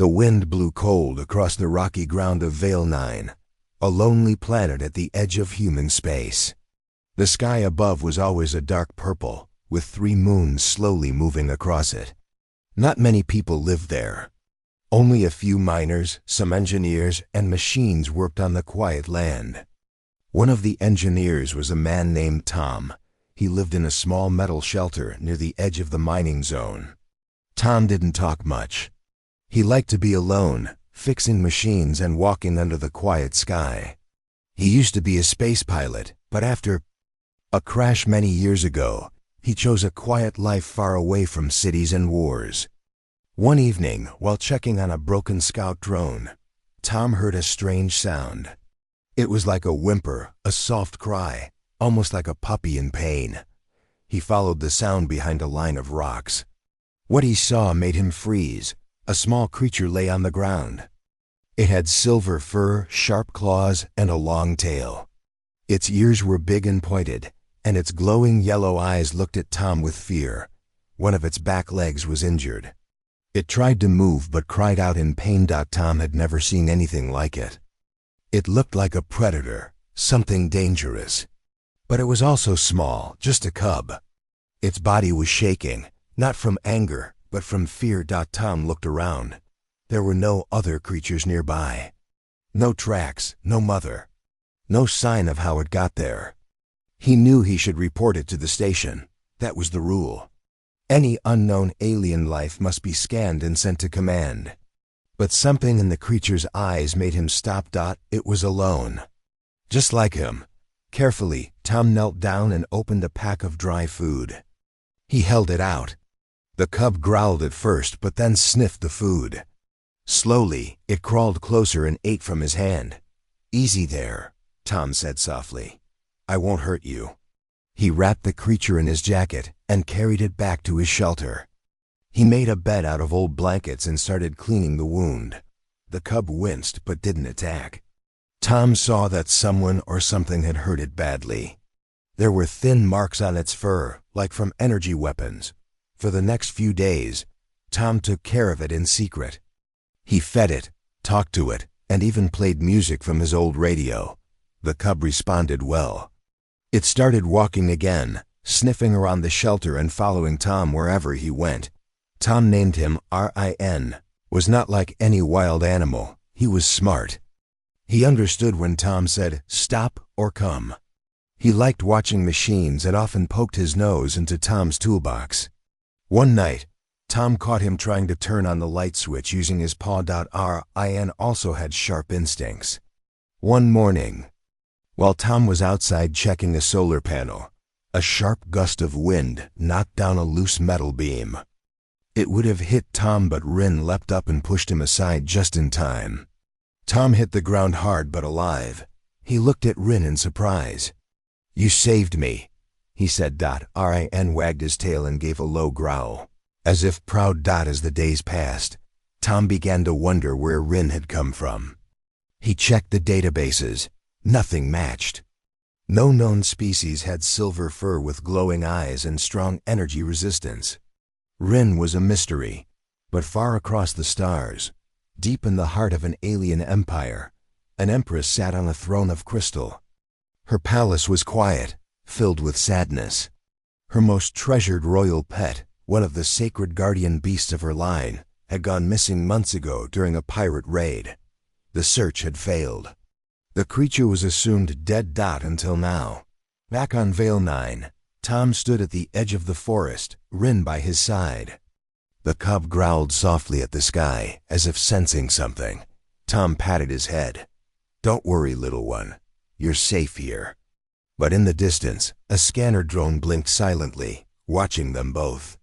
The wind blew cold across the rocky ground of Vale 9, a lonely planet at the edge of human space. The sky above was always a dark purple, with 3 moons slowly moving across it. Not many people lived there. Only a few miners, some engineers, and machines worked on the quiet land. One of the engineers was a man named Tom. He lived in a small metal shelter near the edge of the mining zone. Tom didn't talk much. He liked to be alone, fixing machines and walking under the quiet sky. He used to be a space pilot, but after a crash many years ago, he chose a quiet life far away from cities and wars. One evening, while checking on a broken scout drone, Tom heard a strange sound. It was like a whimper, a soft cry, almost like a puppy in pain. He followed the sound behind a line of rocks. What he saw made him freeze. A small creature lay on the ground. It had silver fur, sharp claws, and a long tail. Its ears were big and pointed, and its glowing yellow eyes looked at Tom with fear. One of its back legs was injured. It tried to move but cried out in pain. Tom had never seen anything like it. It looked like a predator, something dangerous. But it was also small, just a cub. Its body was shaking, not from anger, but from fear. Tom looked around. There were no other creatures nearby. No tracks, no mother. No sign of how it got there. He knew he should report it to the station. That was the rule. Any unknown alien life must be scanned and sent to command. But something in the creature's eyes made him stop. It was alone. Just like him. Carefully, Tom knelt down and opened a pack of dry food. He held it out. The cub growled at first, but then sniffed the food. Slowly, it crawled closer and ate from his hand. "Easy there," Tom said softly. "I won't hurt you." He wrapped the creature in his jacket and carried it back to his shelter. He made a bed out of old blankets and started cleaning the wound. The cub winced but didn't attack. Tom saw that someone or something had hurt it badly. There were thin marks on its fur, like from energy weapons. For the next few days, Tom took care of it in secret. He fed it, talked to it, and even played music from his old radio. The cub responded well. It started walking again, sniffing around the shelter and following Tom wherever he went. Tom named him Rin. Was not like any wild animal. He was smart. He understood when Tom said, "Stop" or "Come." He liked watching machines and often poked his nose into Tom's toolbox. One night, Tom caught him trying to turn on the light switch using his paw. Rin also had sharp instincts. One morning, while Tom was outside checking a solar panel, a sharp gust of wind knocked down a loose metal beam. It would have hit Tom, but Rin leapt up and pushed him aside just in time. Tom hit the ground hard but alive. He looked at Rin in surprise. "You saved me," he said. Rin wagged his tail and gave a low growl. As if proud. As the days passed, Tom began to wonder where Rin had come from. He checked the databases. Nothing matched. No known species had silver fur with glowing eyes and strong energy resistance. Rin was a mystery, but far across the stars, deep in the heart of an alien empire, an empress sat on a throne of crystal. Her palace was quiet, filled with sadness. Her most treasured royal pet, one of the sacred guardian beasts of her line, had gone missing months ago during a pirate raid. The search had failed. The creature was assumed dead. Until now. Back on Vale 9, Tom stood at the edge of the forest, Rin by his side. The cub growled softly at the sky, as if sensing something. Tom patted his head. "Don't worry, little one. You're safe here." But in the distance, a scanner drone blinked silently, watching them both.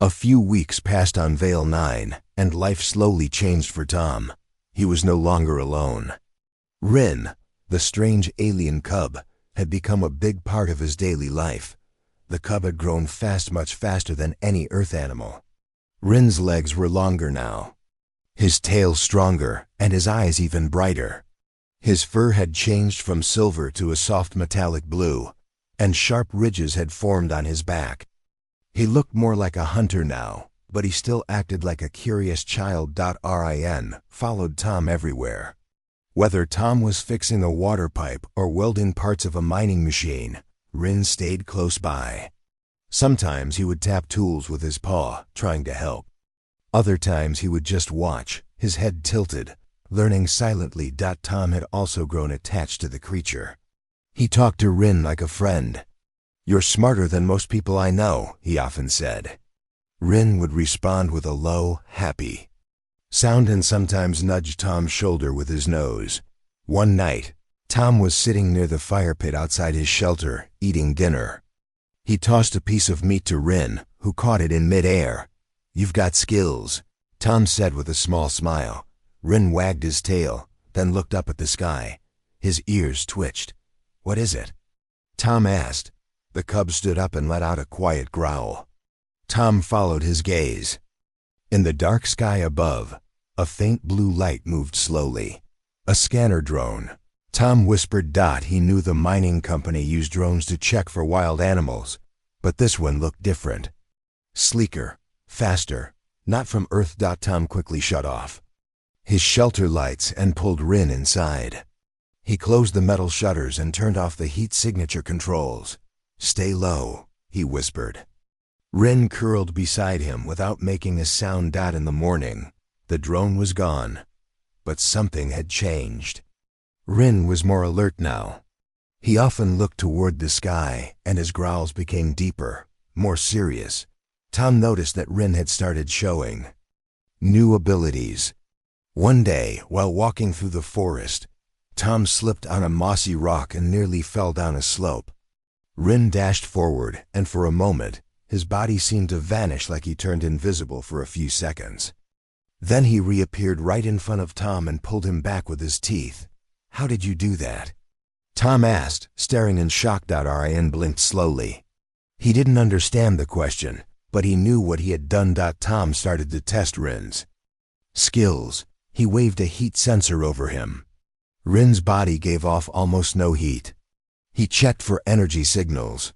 A few weeks passed on Vale 9, and life slowly changed for Tom. He was no longer alone. Rin, the strange alien cub, had become a big part of his daily life. The cub had grown fast, much faster than any Earth animal. Rin's legs were longer now, his tail stronger, and his eyes even brighter. His fur had changed from silver to a soft metallic blue, and sharp ridges had formed on his back. He looked more like a hunter now, but he still acted like a curious child. Rin followed Tom everywhere. Whether Tom was fixing a water pipe or welding parts of a mining machine, Rin stayed close by. Sometimes he would tap tools with his paw, trying to help. Other times he would just watch, his head tilted, learning silently. Tom had also grown attached to the creature. He talked to Rin like a friend. "You're smarter than most people I know," he often said. Rin would respond with a low, happy sound and sometimes nudge Tom's shoulder with his nose. One night, Tom was sitting near the fire pit outside his shelter, eating dinner. He tossed a piece of meat to Rin, who caught it in mid-air. "You've got skills," Tom said with a small smile. Rin wagged his tail, then looked up at the sky. His ears twitched. "What is it?" Tom asked. The cub stood up and let out a quiet growl. Tom followed his gaze. In the dark sky above, a faint blue light moved slowly. A scanner drone. Tom whispered. He knew the mining company used drones to check for wild animals, but this one looked different. Sleeker, faster, not from Earth. Tom quickly shut off his shelter lights and pulled Rin inside. He closed the metal shutters and turned off the heat signature controls. "Stay low," he whispered. Rin curled beside him without making a sound. In the morning, the drone was gone, but something had changed. Rin was more alert now. He often looked toward the sky, and his growls became deeper, more serious. Tom noticed that Rin had started showing new abilities. One day, while walking through the forest, Tom slipped on a mossy rock and nearly fell down a slope. Rin dashed forward, and for a moment, his body seemed to vanish, like he turned invisible for a few seconds. Then he reappeared right in front of Tom and pulled him back with his teeth. "How did you do that?" Tom asked, staring in shock. Rin blinked slowly. He didn't understand the question, but he knew what he had done. Tom started to test Rin's skills. He waved a heat sensor over him. Rin's body gave off almost no heat. He checked for energy signals.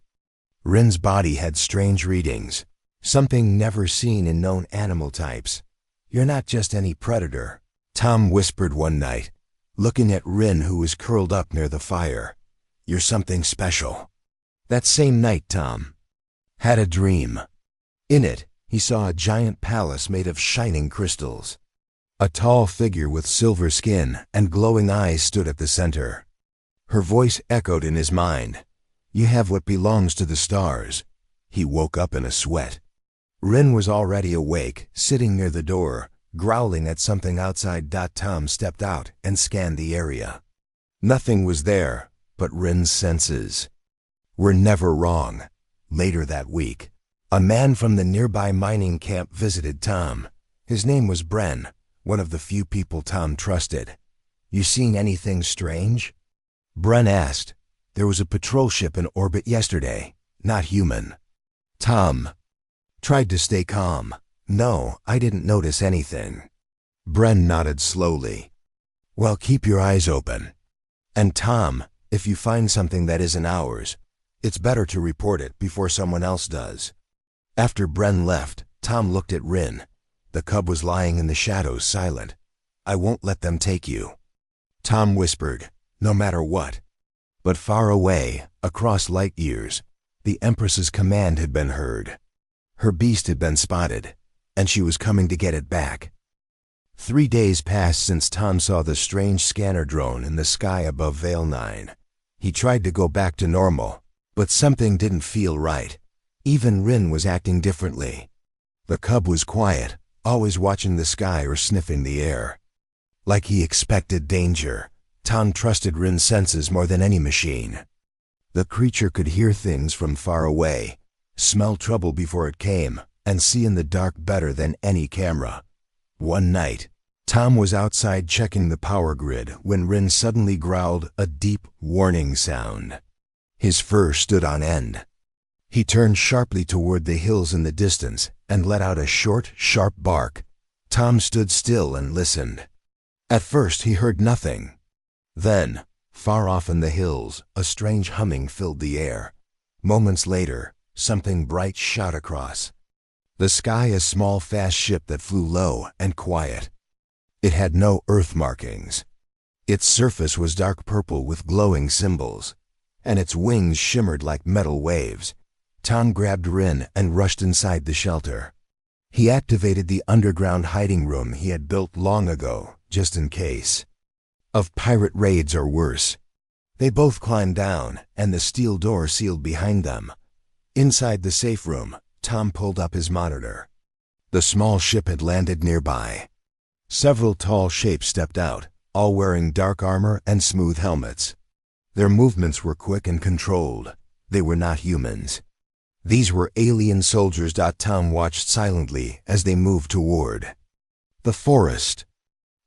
Rin's body had strange readings, something never seen in known animal types. "You're not just any predator," Tom whispered one night, looking at Rin, who was curled up near the fire. "You're something special." That same night, Tom had a dream. In it, he saw a giant palace made of shining crystals. A tall figure with silver skin and glowing eyes stood at the center. Her voice echoed in his mind. "You have what belongs to the stars." He woke up in a sweat. Rin was already awake, sitting near the door, growling at something outside. Tom stepped out and scanned the area. Nothing was there, but Rin's senses were never wrong. Later that week, a man from the nearby mining camp visited Tom. His name was Bren, one of the few people Tom trusted. "You seen anything strange?" Bren asked. "There was a patrol ship in orbit yesterday, not human." Tom tried to stay calm. "No, I didn't notice anything." Bren nodded slowly. "Well, keep your eyes open. And Tom, if you find something that isn't ours, it's better to report it before someone else does." After Bren left, Tom looked at Rin. The cub was lying in the shadows, silent. "I won't let them take you," Tom whispered, "no matter what." But far away, across light years, the Empress's command had been heard. Her beast had been spotted, and she was coming to get it back. 3 days passed since Tom saw the strange scanner drone in the sky above Vale 9. He tried to go back to normal, but something didn't feel right. Even Rin was acting differently. The cub was quiet, always watching the sky or sniffing the air. Like he expected danger, Tom trusted Rin's senses more than any machine. The creature could hear things from far away, smell trouble before it came, and see in the dark better than any camera. One night, Tom was outside checking the power grid when Rin suddenly growled a deep, warning sound. His fur stood on end. He turned sharply toward the hills in the distance and let out a short, sharp bark. Tom stood still and listened. At first he heard nothing. Then, far off in the hills, a strange humming filled the air. Moments later, something bright shot across. The Sky, a small, fast ship that flew low and quiet. It had no Earth markings. Its surface was dark purple with glowing symbols, and its wings shimmered like metal waves. Tom grabbed Rin and rushed inside the shelter. He activated the underground hiding room he had built long ago, just in case of pirate raids or worse. They both climbed down, and the steel door sealed behind them. Inside the safe room, Tom pulled up his monitor. The small ship had landed nearby. Several tall shapes stepped out, all wearing dark armor and smooth helmets. Their movements were quick and controlled. They were not humans. These were alien soldiers. Tom watched silently as they moved toward the forest.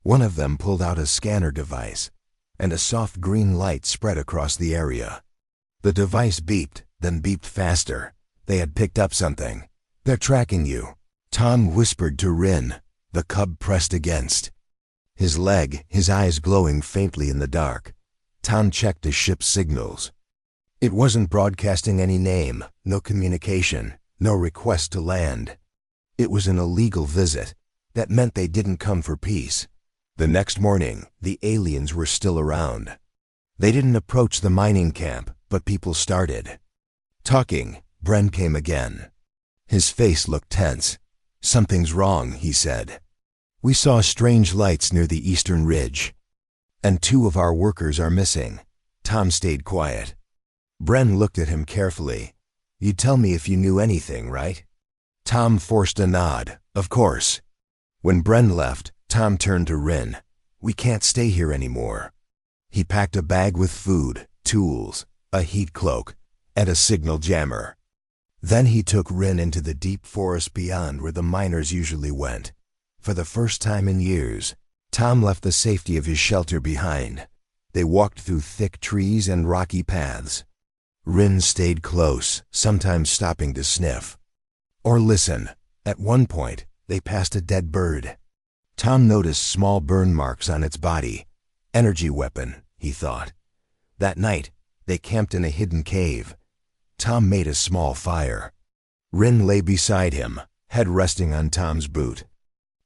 One of them pulled out a scanner device, and a soft green light spread across the area. The device beeped, then beeped faster. They had picked up something. "They're tracking you," Tom whispered to Rin. The cub pressed against his leg, his eyes glowing faintly in the dark. Tom checked the ship's signals. It wasn't broadcasting any name, no communication, no request to land. It was an illegal visit. That meant they didn't come for peace. The next morning, the aliens were still around. They didn't approach the mining camp, but people started talking. Bren came again. His face looked tense. "Something's wrong," he said. "We saw strange lights near the eastern ridge, and 2 of our workers are missing." Tom stayed quiet. Bren looked at him carefully. "You'd tell me if you knew anything, right?" Tom forced a nod. "Of course." When Bren left, Tom turned to Rin. "We can't stay here anymore." He packed a bag with food, tools, a heat cloak, and a signal jammer. Then he took Rin into the deep forest beyond where the miners usually went. For the first time in years, Tom left the safety of his shelter behind. They walked through thick trees and rocky paths. Rin stayed close, sometimes stopping to sniff or listen. At one point, they passed a dead bird. Tom noticed small burn marks on its body. Energy weapon, he thought. That night, they camped in a hidden cave. Tom made a small fire. Rin lay beside him, head resting on Tom's boot.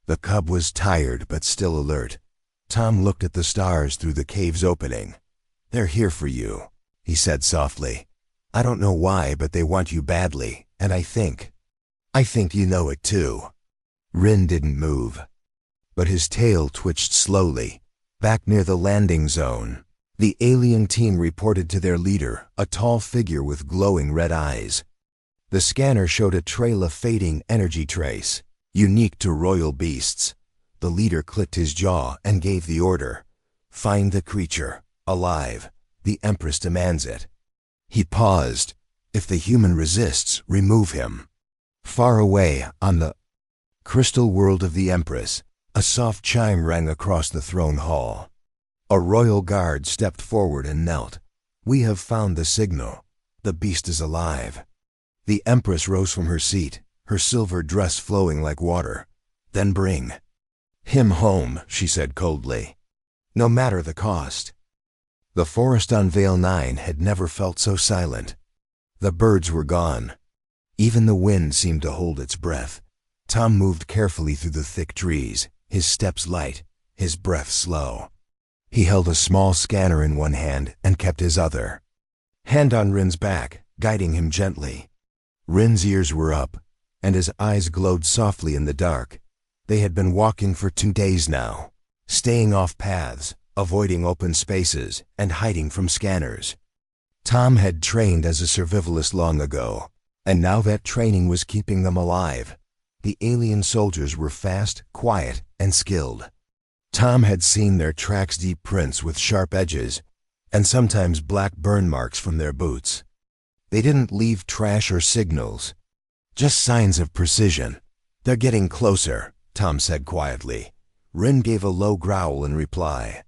The cub was tired but still alert. Tom looked at the stars through the cave's opening. "They're here for you," he said softly. "I don't know why, but they want you badly, and I think you know it too." Rin didn't move, but his tail twitched slowly. Back near the landing zone, the alien team reported to their leader, a tall figure with glowing red eyes. The scanner showed a trail of fading energy trace, unique to royal beasts. The leader clicked his jaw and gave the order. "Find the creature, alive. The Empress demands it." He paused. "If the human resists, remove him." Far away, on the crystal world of the Empress, a soft chime rang across the throne hall. A royal guard stepped forward and knelt. "We have found the signal. The beast is alive." The Empress rose from her seat, her silver dress flowing like water. "Then bring him home," she said coldly. "No matter the cost." The forest on Vale 9 had never felt so silent. The birds were gone. Even the wind seemed to hold its breath. Tom moved carefully through the thick trees, his steps light, his breath slow. He held a small scanner in one hand and kept his other hand on Rin's back, guiding him gently. Rin's ears were up, and his eyes glowed softly in the dark. They had been walking for 2 days now, staying off paths, avoiding open spaces, and hiding from scanners. Tom had trained as a survivalist long ago, and now that training was keeping them alive. The alien soldiers were fast, quiet, and skilled. Tom had seen their tracks, deep prints with sharp edges, and sometimes black burn marks from their boots. They didn't leave trash or signals, just signs of precision. "They're getting closer," Tom said quietly. Rin gave a low growl in reply.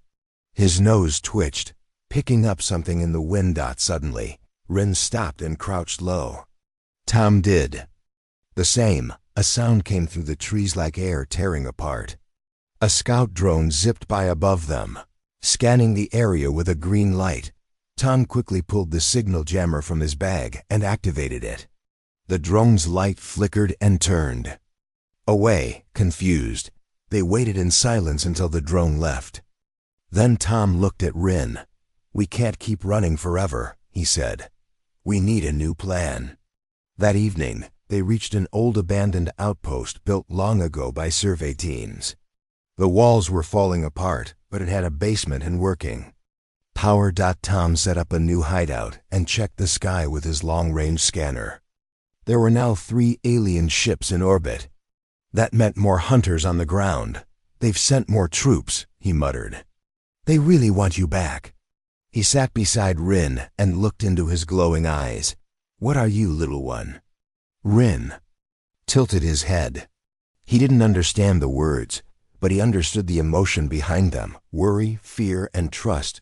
His nose twitched, picking up something in the wind. Suddenly, Rin stopped and crouched low. Tom did the same. A sound came through the trees like air tearing apart. A scout drone zipped by above them, scanning the area with a green light. Tom quickly pulled the signal jammer from his bag and activated it. The drone's light flickered and turned away, confused. They waited in silence until the drone left. Then Tom looked at Rin. "We can't keep running forever," he said. "We need a new plan." That evening, they reached an old abandoned outpost built long ago by survey teams. The walls were falling apart, but it had a basement and working. Tom set up a new hideout and checked the sky with his long-range scanner. There were now 3 alien ships in orbit. That meant more hunters on the ground. "They've sent more troops," he muttered. "They really want you back." He sat beside Rin and looked into his glowing eyes. "What are you, little one?" Rin tilted his head. He didn't understand the words, but he understood the emotion behind them: worry, fear, and trust.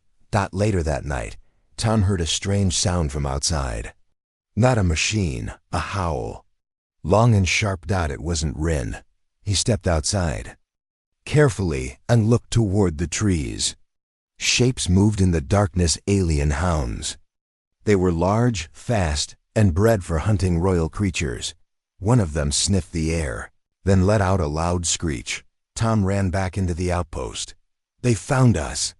Later that night, Tom heard a strange sound from outside. Not a machine, a howl. Long and sharp. It wasn't Rin. He stepped outside carefully and looked toward the trees. Shapes moved in the darkness, alien hounds. They were large, fast, and bred for hunting royal creatures. One of them sniffed the air, then let out a loud screech. Tom ran back into the outpost. "They found us."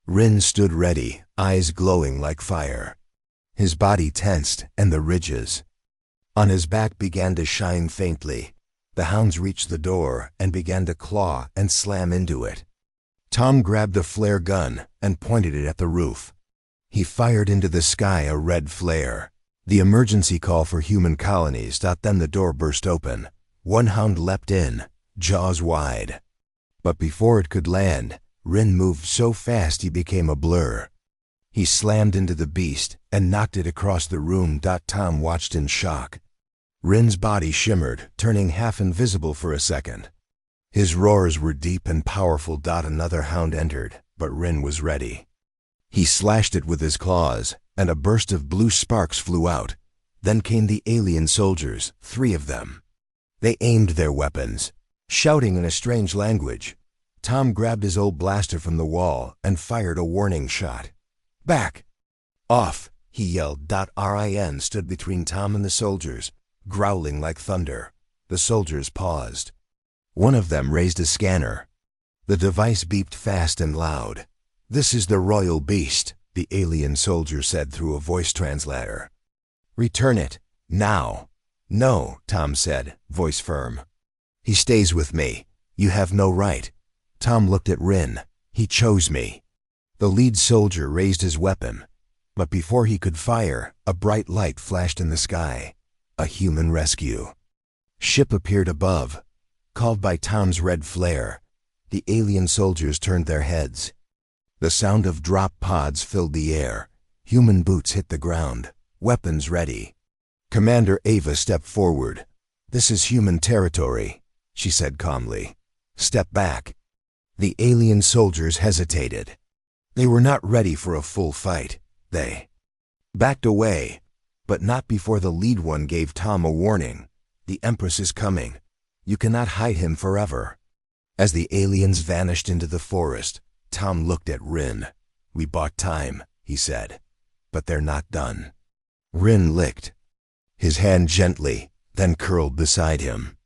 Rin stood ready, eyes glowing like fire. His body tensed, and the ridges on his back began to shine faintly. The hounds reached the door and began to claw and slam into it. Tom grabbed the flare gun and pointed it at the roof. He fired into the sky a red flare. The emergency call for human colonies. Then the door burst open. One hound leapt in, jaws wide. But before it could land, Rin moved so fast he became a blur. He slammed into the beast and knocked it across the room. Tom watched in shock. Rin's body shimmered, turning half invisible for a second. His roars were deep and powerful. Another hound entered, but Rin was ready. He slashed it with his claws, and a burst of blue sparks flew out. Then came the alien soldiers, 3 of them. They aimed their weapons, shouting in a strange language. Tom grabbed his old blaster from the wall and fired a warning shot. "Back! Off!" he yelled. Rin stood between Tom and the soldiers, growling like thunder. The soldiers paused. One of them raised a scanner. The device beeped fast and loud. "This is the royal beast," the alien soldier said through a voice translator. "Return it, now." "No," Tom said, voice firm. "He stays with me. You have no right." Tom looked at Rin. "He chose me." The lead soldier raised his weapon, but before he could fire, a bright light flashed in the sky. A human rescue ship appeared above. Called by Tom's red flare, the alien soldiers turned their heads. The sound of drop pods filled the air. Human boots hit the ground, weapons ready. Commander Ava stepped forward. "This is human territory," she said calmly. "Step back." The alien soldiers hesitated. They were not ready for a full fight. They backed away, but not before the lead one gave Tom a warning. "The Empress is coming. You cannot hide him forever." As the aliens vanished into the forest, Tom looked at Rin. "We bought time," he said, "but they're not done." Rin licked his hand gently, then curled beside him.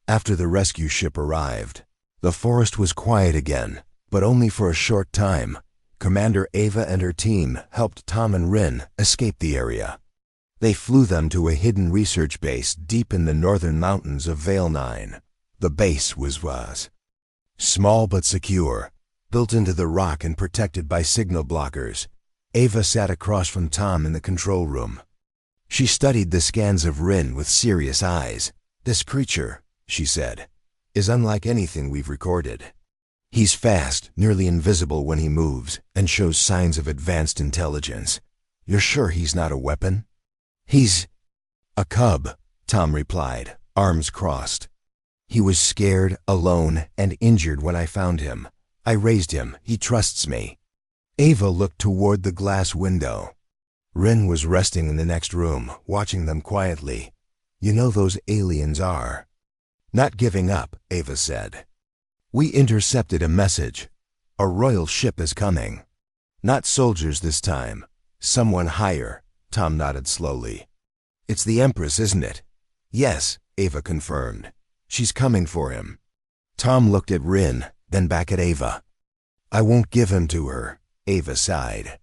After the rescue ship arrived, the forest was quiet again, but only for a short time. Commander Ava and her team helped Tom and Rin escape the area. They flew them to a hidden research base deep in the northern mountains of Vale 9. The base was small but secure, built into the rock and protected by signal blockers. Ava sat across from Tom in the control room. She studied the scans of Rin with serious eyes. "This creature," she said, "is unlike anything we've recorded. He's fast, nearly invisible when he moves, and shows signs of advanced intelligence. You're sure he's not a weapon?" "He's a cub," Tom replied, arms crossed. "He was scared, alone, and injured when I found him. I raised him. He trusts me." Ava looked toward the glass window. Rin was resting in the next room, watching them quietly. "You know those aliens are not giving up," Ava said. "We intercepted a message. A royal ship is coming. Not soldiers this time. Someone higher." Tom nodded slowly. It's the Empress, isn't it? Yes, Ava confirmed. She's coming for him. Tom looked at Rin, then back at Ava. I won't give him to her, Ava sighed.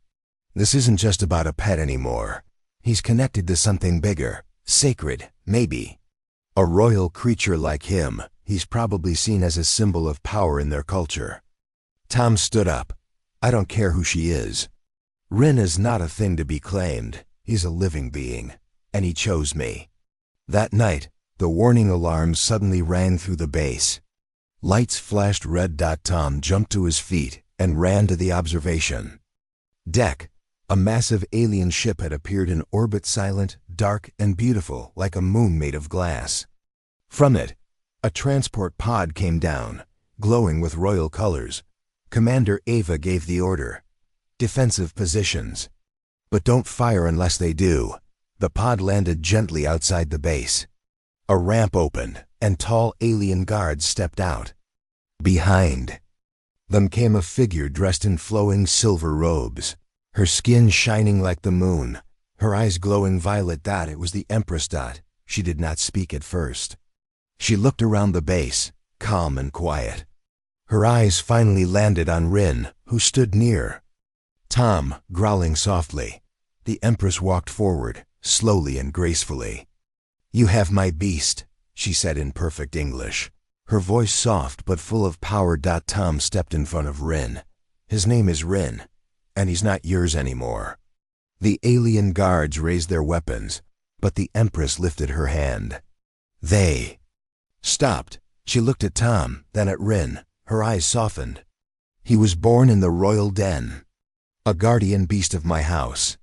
This isn't just about a pet anymore. He's connected to something bigger, sacred, maybe. A royal creature like him, he's probably seen as a symbol of power in their culture. Tom stood up. I don't care who she is. Rin is not a thing to be claimed. He's a living being, and he chose me. That night, the warning alarms suddenly rang through the base. Lights flashed red. Tom jumped to his feet and ran to the observation deck. A massive alien ship had appeared in orbit, silent, dark, and beautiful, like a moon made of glass. From it, a transport pod came down, glowing with royal colors. Commander Ava gave the order. Defensive positions. But don't fire unless they do. The pod landed gently outside the base. A ramp opened, and tall alien guards stepped out. Behind them came a figure dressed in flowing silver robes, her skin shining like the moon, her eyes glowing violet. It was the Empress. She did not speak at first. She looked around the base, calm and quiet. Her eyes finally landed on Rin, who stood near. Tom, growling softly. The Empress walked forward, slowly and gracefully. You have my beast, she said in perfect English, her voice soft but full of power. Tom stepped in front of Rin. His name is Rin, and he's not yours anymore. The alien guards raised their weapons, but the Empress lifted her hand. They stopped. She looked at Tom, then at Rin. Her eyes softened. He was born in the royal den, a guardian beast of my house.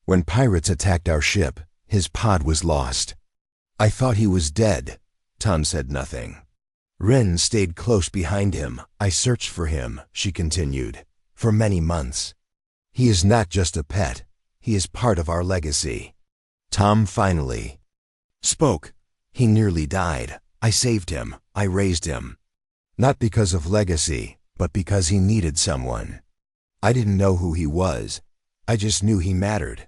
When pirates attacked our ship, his pod was lost. I thought he was dead. Tom said nothing. Rin stayed close behind him. I searched for him, she continued, for many months. He is not just a pet. He is part of our legacy. Tom finally spoke. He nearly died. I saved him. I raised him. Not because of legacy, but because he needed someone. I didn't know who he was. I just knew he mattered.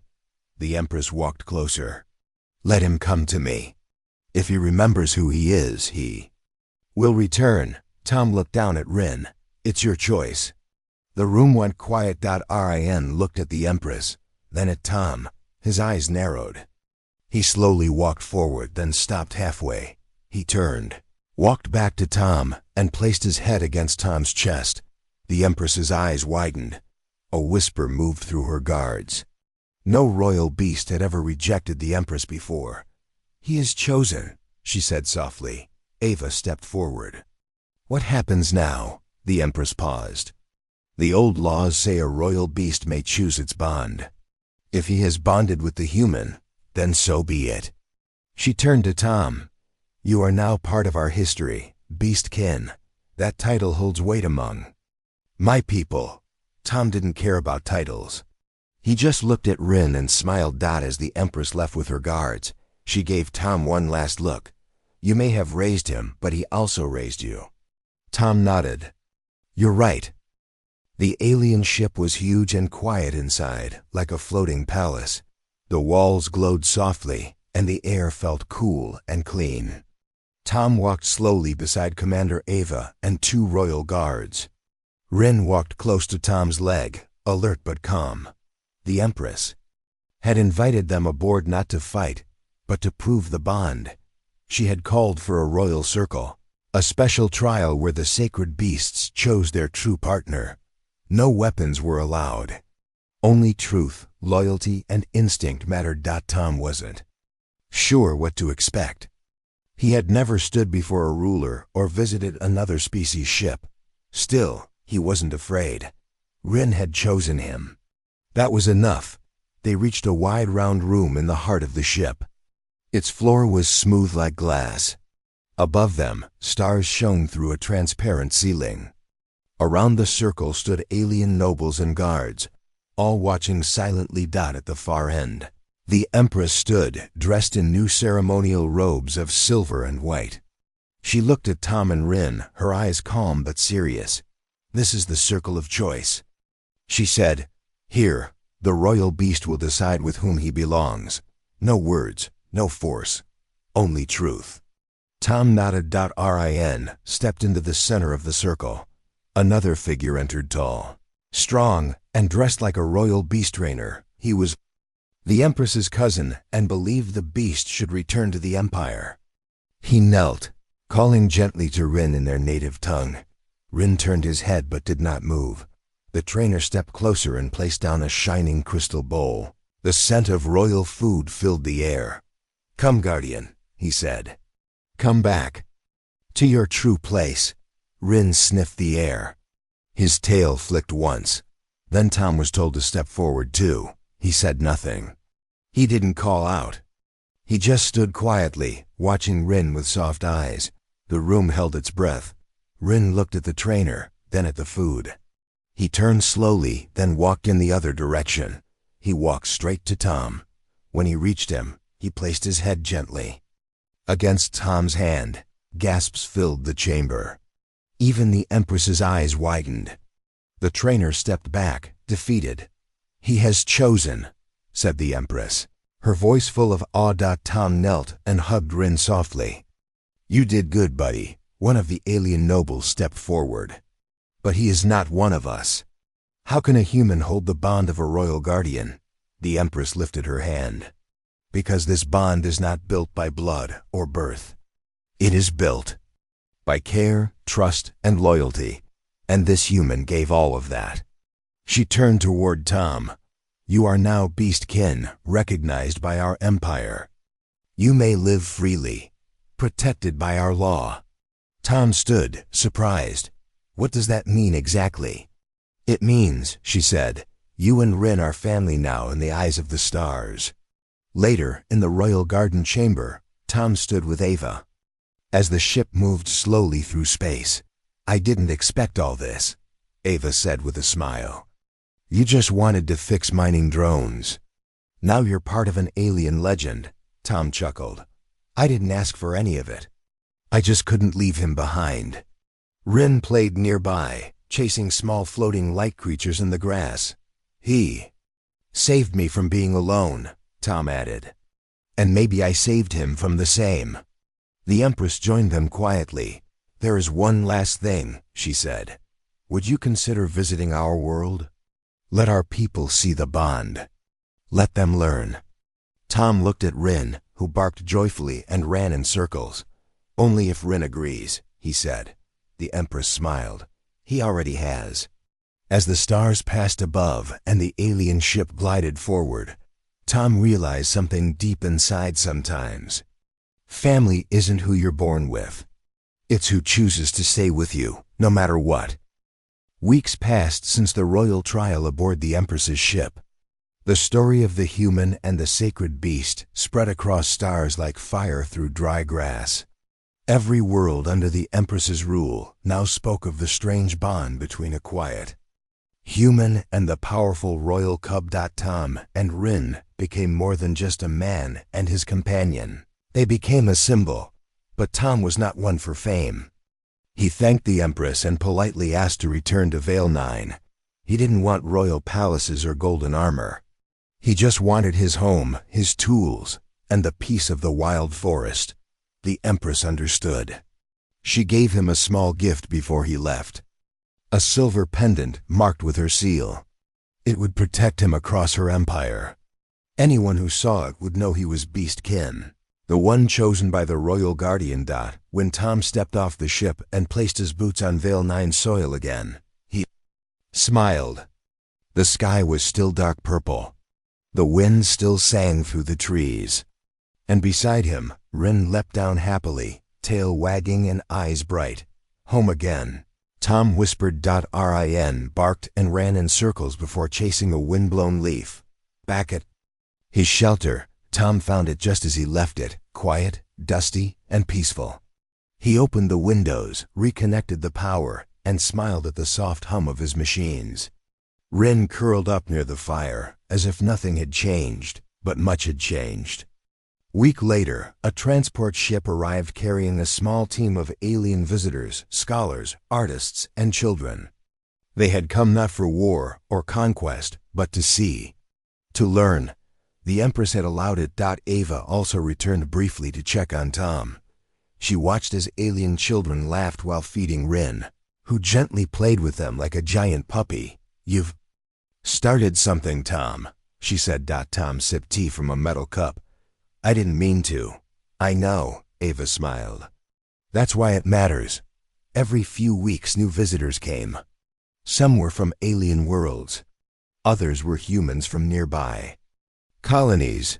The Empress walked closer. Let him come to me. If he remembers who he is, he will return. Tom looked down at Rin. It's your choice. The room went quiet. Rin looked at the Empress, then at Tom. His eyes narrowed. He slowly walked forward, then stopped halfway. He turned, walked back to Tom, and placed his head against Tom's chest. The Empress's eyes widened. A whisper moved through her guards. No royal beast had ever rejected the Empress before. He is chosen, she said softly. Ava stepped forward. What happens now? The Empress paused. The old laws say a royal beast may choose its bond. If he has bonded with the human, then so be it. She turned to Tom. You are now part of our history, beastkin. That title holds weight among my people. Tom didn't care about titles. He just looked at Rin and smiled. As the Empress left with her guards, she gave Tom one last look. You may have raised him, but he also raised you. Tom nodded. You're right. The alien ship was huge and quiet inside, like a floating palace. The walls glowed softly, and the air felt cool and clean. Tom walked slowly beside Commander Ava and two royal guards. Rin walked close to Tom's leg, alert but calm. The Empress had invited them aboard not to fight, but to prove the bond. She had called for a royal circle, a special trial where the sacred beasts chose their true partner. No weapons were allowed. Only truth, loyalty, and instinct mattered. Tom wasn't sure what to expect. He had never stood before a ruler or visited another species' ship. Still, he wasn't afraid. Rin had chosen him. That was enough. They reached a wide round room in the heart of the ship. Its floor was smooth like glass. Above them, stars shone through a transparent ceiling. Around the circle stood alien nobles and guards, all watching silently. At the far end, the Empress stood, dressed in new ceremonial robes of silver and white. She looked at Tom and Rin, her eyes calm but serious. This is the circle of choice. She said, Here, the royal beast will decide with whom he belongs. No words, no force, only truth. Tom nodded. Rin stepped into the center of the circle. Another figure entered, tall, strong, and dressed like a royal beast trainer. He was the Empress's cousin and believed the beast should return to the Empire. He knelt, calling gently to Rin in their native tongue. Rin turned his head but did not move. The trainer stepped closer and placed down a shining crystal bowl. The scent of royal food filled the air. "Come, Guardian," he said. "Come back to your true place." Rin sniffed the air. His tail flicked once. Then Tom was told to step forward too. He said nothing. He didn't call out. He just stood quietly, watching Rin with soft eyes. The room held its breath. Rin looked at the trainer, then at the food. He turned slowly, then walked in the other direction. He walked straight to Tom. When he reached him, he placed his head gently against Tom's hand. Gasps filled the chamber. Even the Empress's eyes widened. The trainer stepped back, defeated. "He has chosen," said the Empress, her voice full of awe. Tom knelt and hugged Rin softly. "You did good, buddy." One of the alien nobles stepped forward. "But he is not one of us. How can a human hold the bond of a royal guardian?" The Empress lifted her hand. "Because this bond is not built by blood or birth. It is built by care, trust, and loyalty. And this human gave all of that." She turned toward Tom. "You are now beastkin, recognized by our empire. You may live freely, protected by our law." Tom stood, surprised. "What does that mean exactly?" "It means," she said, "you and Rin are family now in the eyes of the stars." Later, in the royal garden chamber, Tom stood with Ava. As the ship moved slowly through space, "I didn't expect all this," Ava said with a smile. "You just wanted to fix mining drones. Now you're part of an alien legend," Tom chuckled. "I didn't ask for any of it. I just couldn't leave him behind." Rin played nearby, chasing small floating light creatures in the grass. "He saved me from being alone," Tom added. "And maybe I saved him from the same." The Empress joined them quietly. "There is one last thing," she said. "Would you consider visiting our world? Let our people see the bond. Let them learn." Tom looked at Rin, who barked joyfully and ran in circles. "Only if Rin agrees," he said. The Empress smiled. "He already has." As the stars passed above and the alien ship glided forward, Tom realized something deep inside sometimes. Family isn't who you're born with. It's who chooses to stay with you, no matter what. Weeks passed since the royal trial aboard the Empress's ship. The story of the human and the sacred beast spread across stars like fire through dry grass. Every world under the Empress's rule now spoke of the strange bond between a quiet human and the powerful royal cub. Tom and Rin became more than just a man and his companion. They became a symbol, but Tom was not one for fame. He thanked the Empress and politely asked to return to Vale 9. He didn't want royal palaces or golden armor. He just wanted his home, his tools, and the peace of the wild forest. The Empress understood. She gave him a small gift before he left. A silver pendant marked with her seal. It would protect him across her empire. Anyone who saw it would know he was beastkin, the one chosen by the royal guardian. When Tom stepped off the ship and placed his boots on Vale 9 soil again, he smiled. The sky was still dark purple. The wind still sang through the trees. And beside him, Rin leapt down happily, tail wagging and eyes bright. "Home again," Tom whispered. Rin barked and ran in circles before chasing a windblown leaf. Back at his shelter, Tom found it just as he left it, quiet, dusty, and peaceful. He opened the windows, reconnected the power, and smiled at the soft hum of his machines. Rin curled up near the fire, as if nothing had changed, but much had changed. Week later, a transport ship arrived carrying a small team of alien visitors, scholars, artists, and children. They had come not for war or conquest, but to see, to learn, The Empress had allowed it. Ava also returned briefly to check on Tom. She watched as alien children laughed while feeding Rin, who gently played with them like a giant puppy. "You've started something, Tom," she said. Tom sipped tea from a metal cup. "I didn't mean to." "I know," Ava smiled. "That's why it matters." Every few weeks new visitors came. Some were from alien worlds. Others were humans from nearby colonies.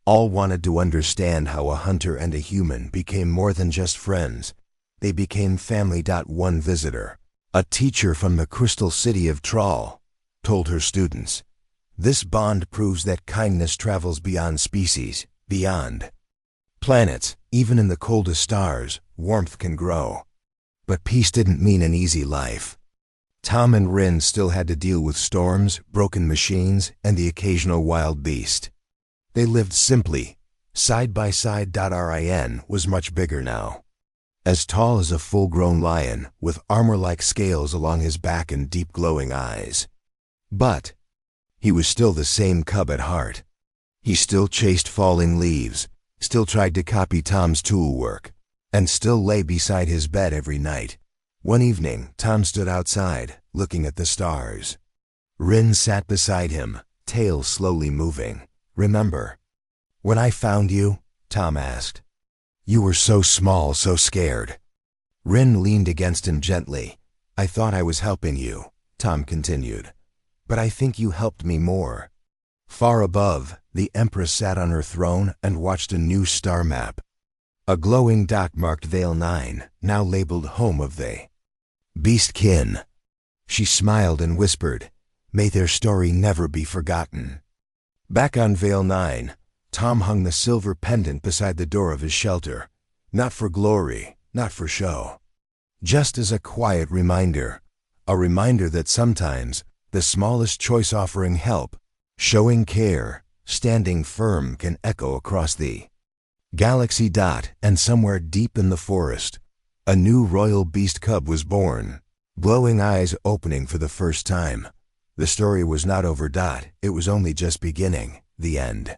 All wanted to understand how a hunter and a human became more than just friends. They became family. One visitor, a teacher from the crystal city of Troll, told her students, "This bond proves that kindness travels beyond species, beyond planets. Even in the coldest stars, warmth can grow." But peace didn't mean an easy life. Tom and Rin still had to deal with storms, broken machines, and the occasional wild beast. They lived simply, side by side. Rin was much bigger now, as tall as a full-grown lion, with armor-like scales along his back and deep glowing eyes. But he was still the same cub at heart. He still chased falling leaves, still tried to copy Tom's tool work, and still lay beside his bed every night. One evening, Tom stood outside, looking at the stars. Rin sat beside him, tail slowly moving. "Remember when I found you?" Tom asked. "You were so small, so scared." Rin leaned against him gently. "I thought I was helping you," Tom continued, "but I think you helped me more." Far above, the Empress sat on her throne and watched a new star map. A glowing dot marked Vale 9, now labeled home of the Beast Kin. She smiled and whispered, "May their story never be forgotten." Back on Vale 9, Tom hung the silver pendant beside the door of his shelter. Not for glory, not for show. Just as a quiet reminder. A reminder that sometimes the smallest choice offering help, showing care, standing firm can echo across the galaxy. And somewhere deep in the forest, a new royal beast cub was born, glowing eyes opening for the first time. The story was not over. It was only just beginning. The end.